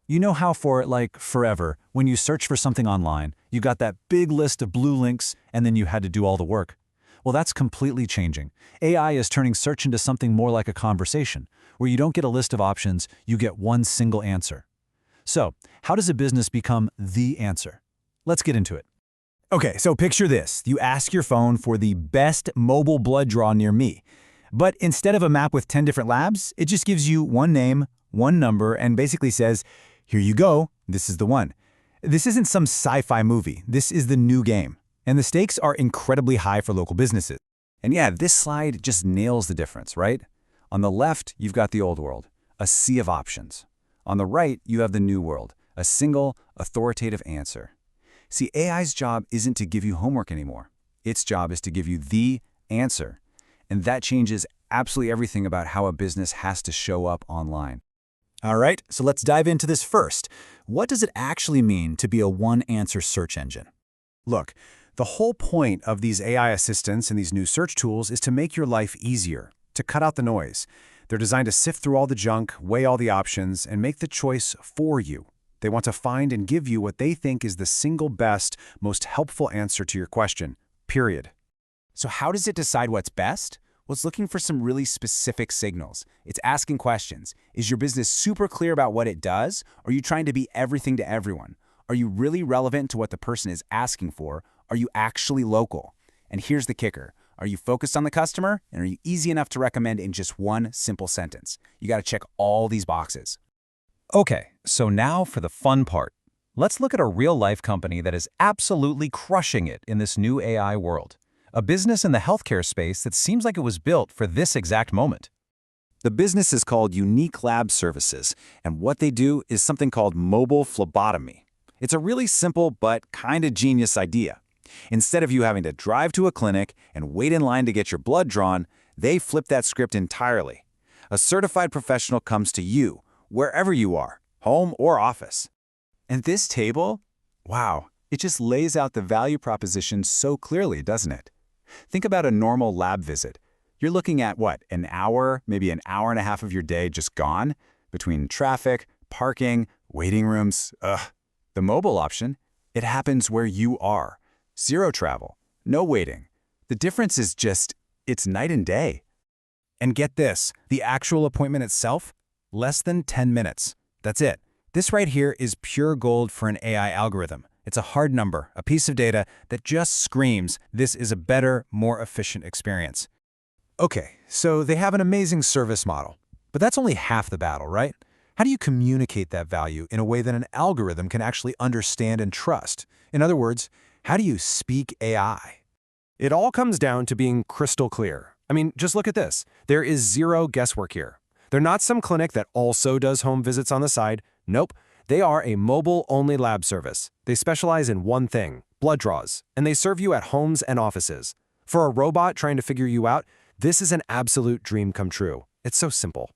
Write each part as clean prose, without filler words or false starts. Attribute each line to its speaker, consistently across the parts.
Speaker 1: You know how for, like, forever, when you search for something online, you got that big list of blue links and then you had to do all the work? Well, that's completely changing. AI is turning search into something more like a conversation, where you don't get a list of options, you get one single answer. So, how does a business become the answer? Let's get into it.
Speaker 2: Okay, so picture this. You ask your phone for the best mobile blood draw near me. But instead of a map with 10 different labs, it just gives you one name, one number, and basically says, here you go, this is the one. This isn't some sci-fi movie. This is the new game. And the stakes are incredibly high for local businesses.
Speaker 1: And yeah, this slide just nails the difference, right? On the left, you've got the old world, a sea of options. On the right, you have the new world, a single, authoritative answer. See, AI's job isn't to give you homework anymore. Its job is to give you the answer. And that changes absolutely everything about how a business has to show up online.
Speaker 2: All right, so let's dive into this first. What does it actually mean to be a one-answer search engine? Look, the whole point of these AI assistants and these new search tools is to make your life easier, to cut out the noise. They're designed to sift through all the junk, weigh all the options, and make the choice for you. They want to find and give you what they think is the single best, most helpful answer to your question, period.
Speaker 3: So how does it decide what's best? Well, it's looking for some really specific signals. It's asking questions. Is your business super clear about what it does? Or are you trying to be everything to everyone? Are you really relevant to what the person is asking for? Are you actually local? And here's the kicker. Are you focused on the customer? And are you easy enough to recommend in just one simple sentence? You got to check all these boxes.
Speaker 1: Okay, so now for the fun part. Let's look at a real-life company that is absolutely crushing it in this new AI world. A business in the healthcare space that seems like it was built for this exact moment. The business is called Unique Lab Services, and what they do is something called mobile phlebotomy. It's a really simple but kinda genius idea. Instead of you having to drive to a clinic and wait in line to get your blood drawn, they flip that script entirely. A certified professional comes to you, wherever you are, home or office. And this table, wow, it just lays out the value proposition so clearly, doesn't it? Think about a normal lab visit. You're looking at what, an hour, maybe an hour and a half of your day just gone? Between traffic, parking, waiting rooms, The mobile option, it happens where you are. Zero travel, no waiting. The difference is just, it's night and day.
Speaker 2: And get this, the actual appointment itself, less than 10 minutes. That's it. This right here is pure gold for an AI algorithm. It's a hard number, a piece of data that just screams this is a better, more efficient experience. Okay, so they have an amazing service model, but that's only half the battle, right? How do you communicate that value in a way that an algorithm can actually understand and trust? In other words, how do you speak AI?
Speaker 4: It all comes down to being crystal clear. I mean, just look at this. There is zero guesswork here. They're not some clinic that also does home visits on the side. Nope. They are a mobile-only lab service. They specialize in one thing, blood draws, and they serve you at homes and offices. For a robot trying to figure you out, this is an absolute dream come true. It's so simple.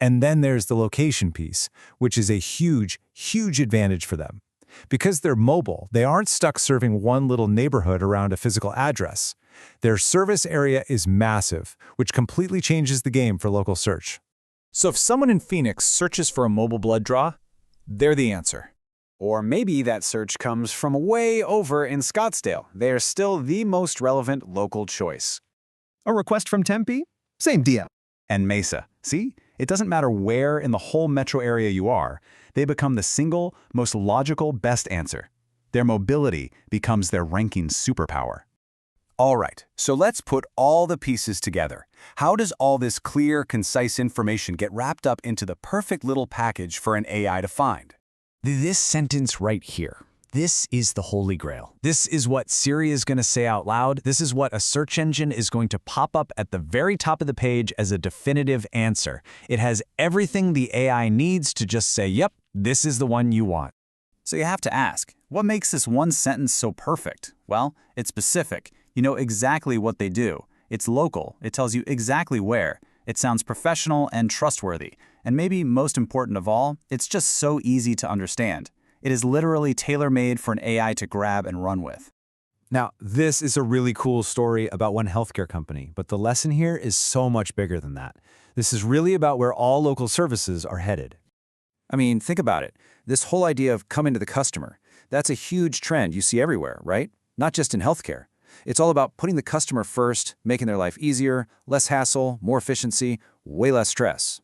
Speaker 2: And then there's the location piece, which is a huge, huge advantage for them. Because they're mobile, they aren't stuck serving one little neighborhood around a physical address. Their service area is massive, which completely changes the game for local search.
Speaker 1: So if someone in Phoenix searches for a mobile blood draw, they're the answer. Or maybe that search comes from way over in Scottsdale. They are still the most relevant local choice.
Speaker 5: A request from Tempe? Same deal.
Speaker 1: And Mesa. See? It doesn't matter where in the whole metro area you are, they become the single, most logical, best answer. Their mobility becomes their ranking superpower. All right, so let's put all the pieces together. How does all this clear, concise information get wrapped up into the perfect little package for an AI to find?
Speaker 3: This sentence right here. This is the holy grail. This is what Siri is going to say out loud. This is what a search engine is going to pop up at the very top of the page as a definitive answer. It has everything the AI needs to just say, yep, this is the one you want.
Speaker 1: So you have to ask, what makes this one sentence so perfect? Well, it's specific. You know exactly what they do. It's local. It tells you exactly where. It sounds professional and trustworthy. And maybe most important of all, it's just so easy to understand. It is literally tailor-made for an AI to grab and run with.
Speaker 2: Now, this is a really cool story about one healthcare company, but the lesson here is so much bigger than that. This is really about where all local services are headed. I mean, think about it. This whole idea of coming to the customer, that's a huge trend you see everywhere, right? Not just in healthcare. It's all about putting the customer first, making their life easier, less hassle, more efficiency, way less stress.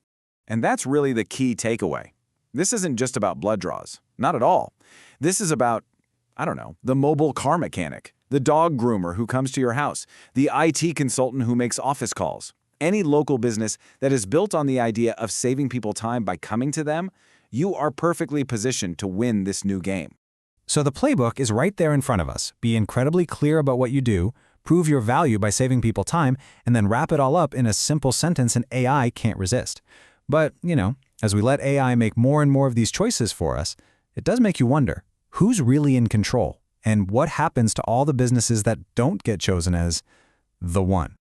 Speaker 3: And that's really the key takeaway. This isn't just about blood draws. Not at all. This is about, I don't know, the mobile car mechanic, the dog groomer who comes to your house, the IT consultant who makes office calls. Any local business that is built on the idea of saving people time by coming to them, you are perfectly positioned to win this new game.
Speaker 1: So the playbook is right there in front of us. Be incredibly clear about what you do, prove your value by saving people time, and then wrap it all up in a simple sentence an AI can't resist. But, as we let AI make more and more of these choices for us, it does make you wonder, who's really in control? And what happens to all the businesses that don't get chosen as the one?